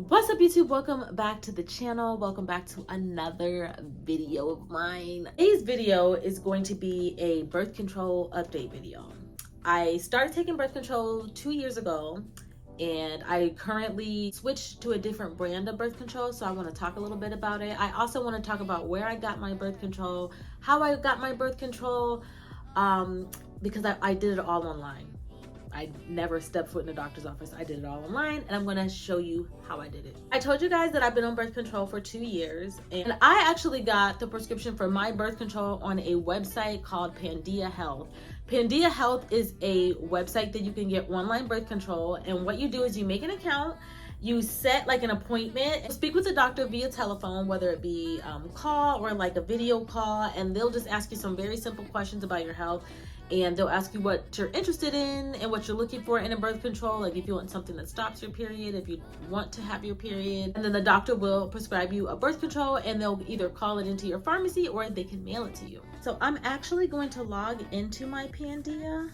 What's up, YouTube? Welcome back to the channel. Welcome back to another video of mine. Today's video is going to be a birth control update video. I started taking birth control 2 years ago, and I currently switched to a different brand of birth control, so I want to talk a little bit about it. I also want to talk about where I got my birth control, how I got my birth control, because I did it all online. I never stepped foot in a doctor's office. I did it all online, and I'm gonna show you how I did it. I told you guys that I've been on birth control for 2 years, and I actually got the prescription for my birth control on a website called Pandia Health. Pandia Health is a website that you can get online birth control, and what you do is you make an account, you set like an appointment, speak with the doctor via telephone, whether it be call or like a video call, and they'll just ask you some very simple questions about your health. And they'll ask you what you're interested in and what you're looking for in a birth control. Like if you want something that stops your period, if you want to have your period. And then the doctor will prescribe you a birth control, and they'll either call it into your pharmacy or they can mail it to you. So I'm actually going to log into my Pandia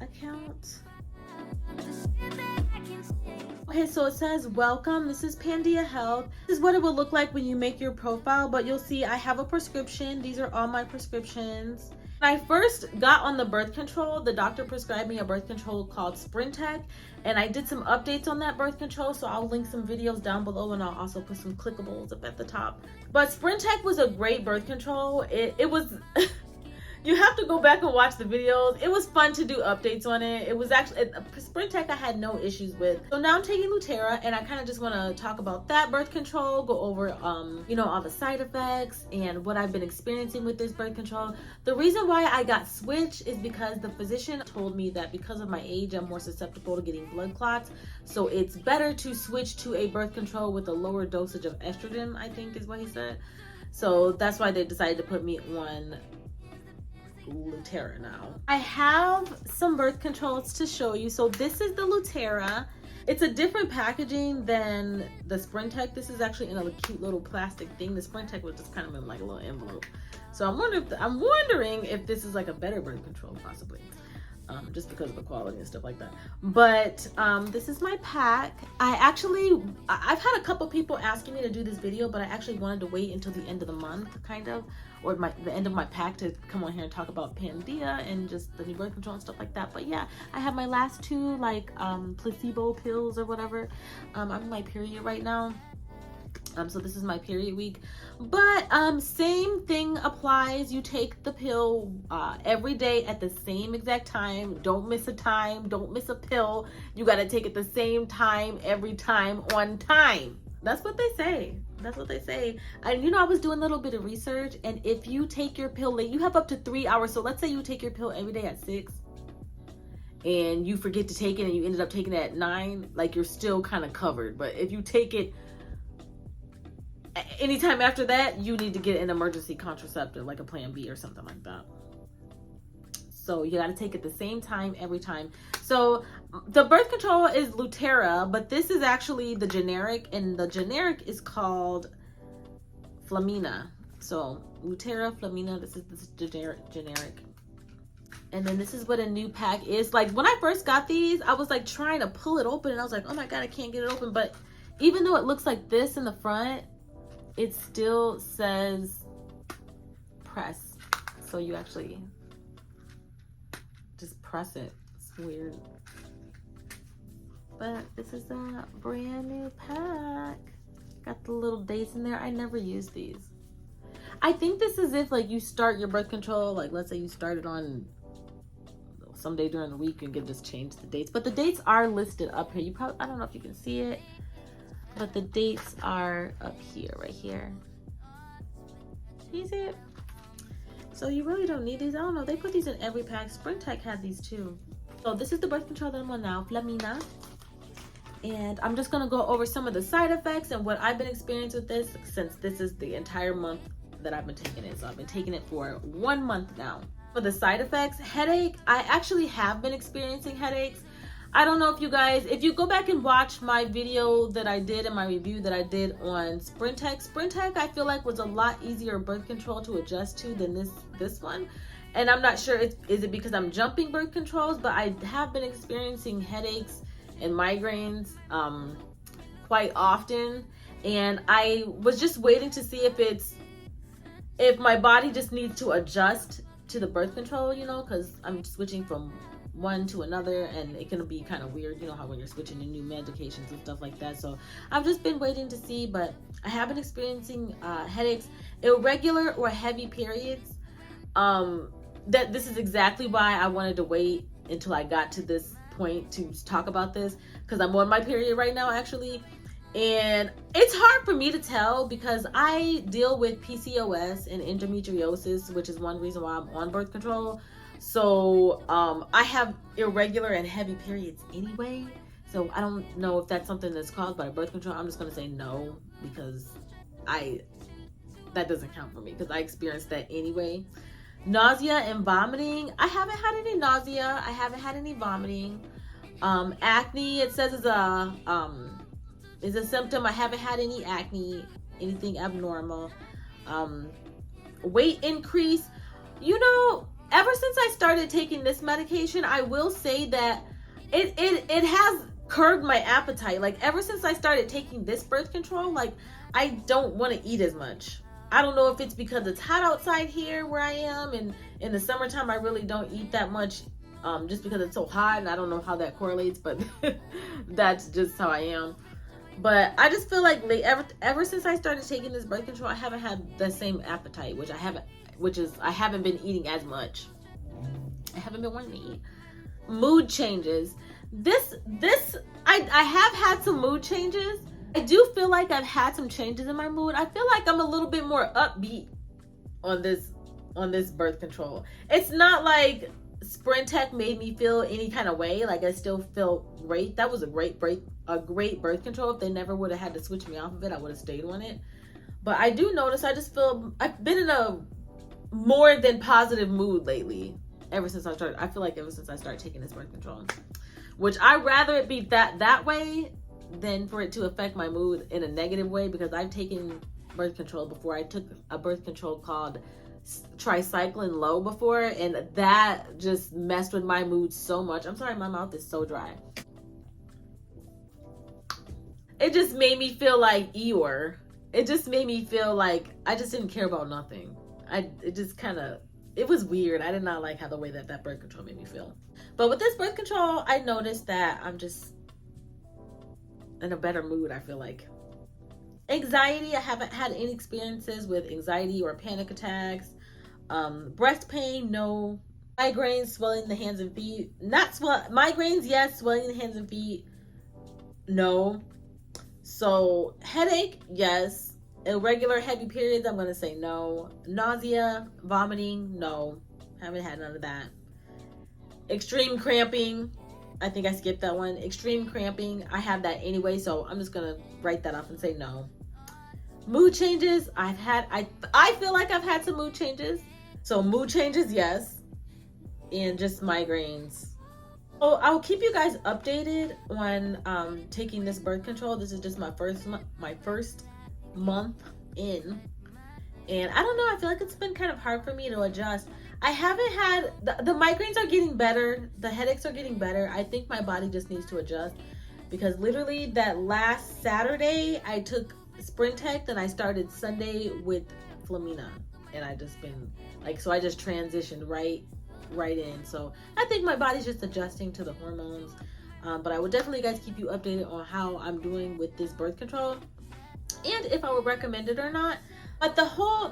account. Okay, so it says, welcome, this is Pandia Health. This is what it will look like when you make your profile, but you'll see I have a prescription. These are all my prescriptions. When I first got on the birth control, the doctor prescribed me a birth control called Sprintec, and I did some updates on that birth control, so I'll link some videos down below, and I'll also put some clickables up at the top. But Sprintec was a great birth control. It was... You have to go back and watch the videos. It was fun to do updates on it. It was actually, Sprintec I had no issues with. So now I'm taking Lutera, and I kind of just want to talk about that birth control, go over, you know, all the side effects and what I've been experiencing with this birth control. The reason why I got switched is because the physician told me that because of my age, I'm more susceptible to getting blood clots. So it's better to switch to a birth control with a lower dosage of estrogen, I think is what he said. So that's why they decided to put me on Lutera now. I have some birth controls to show you. So this is the Lutera. It's a different packaging than the Sprintec. This is actually in a cute little plastic thing. The Sprintec was just kind of in like a little envelope. So I'm wondering if this is like a better birth control, possibly. Just because of the quality and stuff like that. But this is my pack. I've had a couple people asking me to do this video, but I actually wanted to wait until the end of the month, kind of, or the end of my pack to come on here and talk about Pandia and just the new birth control and stuff like that. But yeah, I have my last two like placebo pills or whatever. I'm in my period right now. So this is my period week, but same thing applies. You take the pill every day at the same exact time. Don't miss a time, don't miss a pill. You got to take it the same time every time on time. That's what they say. That's what they say. And you know, I was doing a little bit of research, and if you take your pill late, you have up to 3 hours. So let's say you take your pill every day at 6 and you forget to take it and you ended up taking it at 9, like you're still kind of covered. But if you take it anytime after that, you need to get an emergency contraceptive, like a plan B or something like that. So you got to take it the same time every time. So the birth control is Lutera, but this is actually the generic, and the generic is called Flamina. So Lutera, Flamina, this is generic. And then this is what a new pack is. Like when I first got these, I was like trying to pull it open, and I was like, oh my God, I can't get it open. But even though it looks like this in the front, it still says press. So you actually just press it. It's weird. But this is a brand new pack. Got the little dates in there. I never use these. I think this is if like you start your birth control, like let's say you started on someday during the week, and can just change the dates. But the dates are listed up here. You probably, I don't know if you can see it, but the dates are up here, right here. Can you see it? So you really don't need these. I don't know. They put these in every pack. Sprintec had these too. So this is the birth control that I'm on now, Flamina. And I'm just going to go over some of the side effects and what I've been experiencing with this, since this is the entire month that I've been taking it. So I've been taking it for 1 month now. For the side effects, headache. I actually have been experiencing headaches. I don't know if you guys, if you go back and watch my video that I did and my review that I did on Sprintec I feel like was a lot easier birth control to adjust to than this one. And I'm not sure, is it because I'm jumping birth controls, but I have been experiencing headaches and migraines quite often, and I was just waiting to see if my body just needs to adjust to the birth control, you know, because I'm switching from one to another, and it can be kind of weird, you know, how when you're switching to new medications and stuff like that. So I've just been waiting to see, but I have been experiencing headaches, irregular or heavy periods. That this is exactly why I wanted to wait until I got to this point to talk about this, because I'm on my period right now actually, and it's hard for me to tell because I deal with PCOS and endometriosis, which is one reason why I'm on birth control. So I have irregular and heavy periods anyway, so I don't know if that's something that's caused by birth control. I'm just gonna say no, because that doesn't count for me because I experienced that anyway. Nausea and vomiting. I haven't had any nausea. I haven't had any vomiting. Acne, it says is a symptom. I haven't had any acne, anything abnormal. Weight increase. You know, ever since I started taking this medication, I will say that it has curbed my appetite. Like ever since I started taking this birth control, like I don't want to eat as much. I don't know if it's because it's hot outside here where I am, and in the summertime I really don't eat that much just because it's so hot, and I don't know how that correlates, but that's just how I am. But I just feel like ever since I started taking this birth control, I haven't had the same appetite, which I haven't been eating as much. I haven't been wanting to eat. Mood changes. I have had some mood changes. I do feel like I've had some changes in my mood. I feel like I'm a little bit more upbeat on this birth control. It's not like Sprintec made me feel any kind of way. Like I still feel great. That was a great birth control. If they never would have had to switch me off of it, I would have stayed on it. But I do notice I've been in a more than positive mood lately. I feel like ever since I started taking this birth control, which I'd rather it be that way than for it to affect my mood in a negative way, because I've taken birth control before. I took a birth control called tricycline low before, and that just messed with my mood so much. I'm sorry, my mouth is so dry. It just made me feel like Eeyore. It just made me feel like I just didn't care about nothing. It was weird. I did not like how the way that birth control made me feel. But with this birth control, I noticed that I'm just in a better mood, I feel like. Anxiety, I haven't had any experiences with anxiety or panic attacks. Breast pain, no. Migraines, swelling the hands and feet. Migraines, yes. Swelling the hands and feet, no. So headache, yes. Irregular heavy periods, I'm gonna say no. Nausea, vomiting, no. Haven't had none of that. Extreme cramping, I think I skipped that one. Extreme cramping, I have that anyway, so I'm just gonna write that off and say no. Mood changes, I feel like I've had some mood changes. So mood changes, yes. And just migraines. So I'll keep you guys updated on taking this birth control. This is just my first month in. And I don't know, I feel like it's been kind of hard for me to adjust. I haven't had, the migraines are getting better. The headaches are getting better. I think my body just needs to adjust, because literally that last Saturday, I took Sprintec, and I started Sunday with Flamina. And I just been, so I just transitioned right in. So I think my body's just adjusting to the hormones. But I would definitely, guys, keep you updated on how I'm doing with this birth control, and if I would recommend it or not. But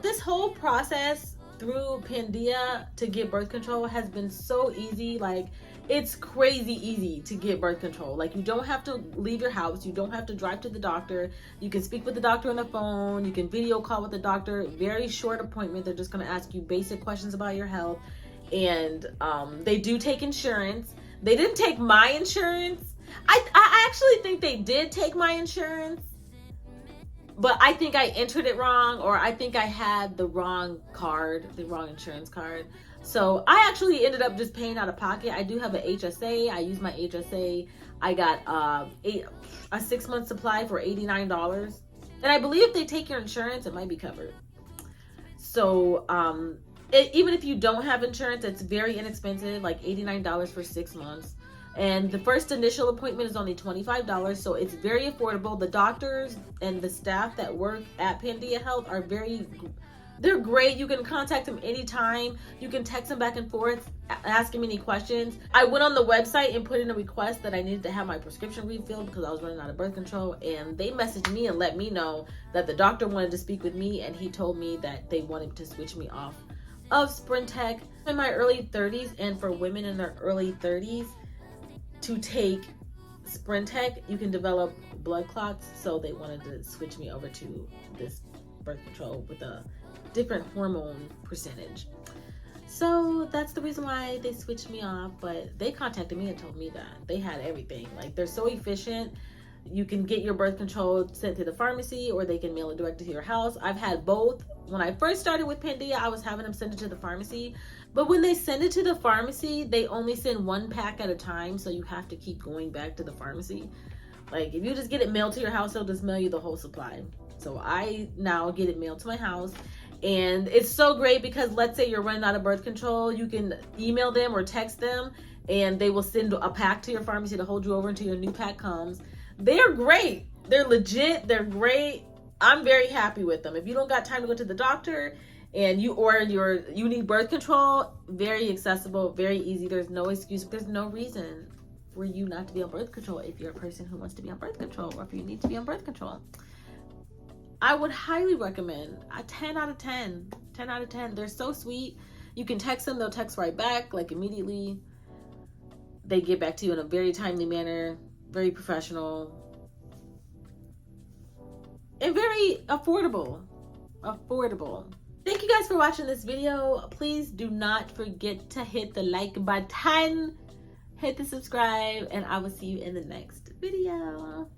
this whole process through Pandia to get birth control has been so easy. Like, it's crazy easy to get birth control. Like, you don't have to leave your house. You don't have to drive to the doctor. You can speak with the doctor on the phone. You can video call with the doctor. Very short appointment. They're just going to ask you basic questions about your health. And they do take insurance. They didn't take my insurance. I actually think they did take my insurance, but I think I entered it wrong, or I think I had the wrong insurance card. So I actually ended up just paying out of pocket. I do have an HSA. I use my HSA. I got a 6-month supply for $89. And I believe if they take your insurance, it might be covered. So even if you don't have insurance, it's very inexpensive, like $89 for 6 months. And the first initial appointment is only $25, so it's very affordable. The doctors and the staff that work at Pandia Health are they're great. You can contact them anytime. You can text them back and forth, ask them any questions. I went on the website and put in a request that I needed to have my prescription refilled because I was running out of birth control, and they messaged me and let me know that the doctor wanted to speak with me, and he told me that they wanted to switch me off of Sprintec. In my early 30s, and for women in their early 30s to take Sprintec, you can develop blood clots, so they wanted to switch me over to this birth control with a different hormone percentage. So that's the reason why they switched me off. But they contacted me and told me that they had everything. Like, they're so efficient. You can get your birth control sent to the pharmacy, or they can mail it directly to your house. I've had both. When I first started with Pandia, I was having them send it to the pharmacy. But when they send it to the pharmacy, they only send one pack at a time, so you have to keep going back to the pharmacy. Like, if you just get it mailed to your house, they'll just mail you the whole supply. So I now get it mailed to my house. And it's so great because let's say you're running out of birth control, you can email them or text them, and they will send a pack to your pharmacy to hold you over until your new pack comes. They're great. They're legit. They're great. I'm very happy with them. If you don't got time to go to the doctor and you need birth control, very accessible, very easy. There's no excuse. There's no reason for you not to be on birth control if you're a person who wants to be on birth control, or if you need to be on birth control. I would highly recommend a 10 out of 10. 10 out of 10. They're so sweet. You can text them. They'll text right back, like immediately. They get back to you in a very timely manner, very professional, and very affordable. Thank you guys for watching this video. Please do not forget to hit the like button, hit the subscribe, and I will see you in the next video.